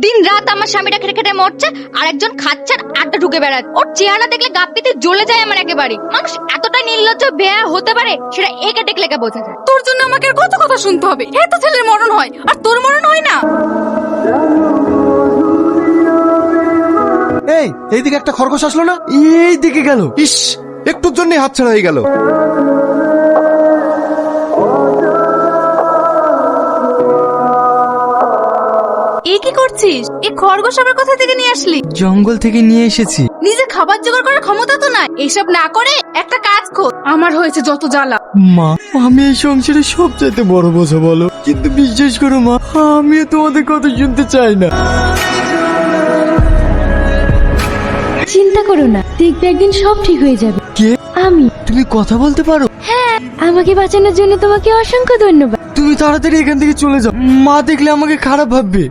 দিন রাত আমার স্বামীটা খেটে খেটে মরছে, আর একজন খাচ্ছে আর আড্ডা ঢুকে বেড়াচ্ছে। ওর চেহারা দেখলে গাপ্পিতে জ্বলে যায় আমার একেবারে। মানুষ এতটা নির্লজ্জ বেয়া হতে পারে সেটা একে দেখলে বোঝা যায়। তোর জন্য আমাকে আর কত কথা শুনতে হবে? এত ছেলের মরণ হয় আর তোর মরণ হয় না? এইদিকে একটা খরগোশ আসলো না, এই দিকে গেল। ইস, একটুর জন্য হাত ছাড়া হয়ে গেল। এ কি করছিস? এই খরগোশ আবার কোথা থেকে নিয়ে আসলি? জঙ্গল থেকে নিয়ে এসেছি। নিজে খাবার জোগাড় করার ক্ষমতা তো নাই। এইসব না করে একটা কাজ কর। আমার হয়েছে যত জ্বালা। মা, আমি এই সংসারে সব চাইতে বড় বোঝা বলো, কিন্তু বিশ্বাস করো মা, আমিও তোমাদের কথা শুনতে চাই না। চিন্তা করো না, দেখবে একদিন সব ঠিক হয়ে যাবে। কে? আমি। তুমি কথা বলতে পারো? হ্যাঁ, আমাকে বাঁচানোর জন্য তোমাকে অসংখ্য ধন্যবাদ। তুমি তাড়াতাড়ি এখান থেকে চলে যাও, মা দেখলে আমাকে খারাপ ভাববে।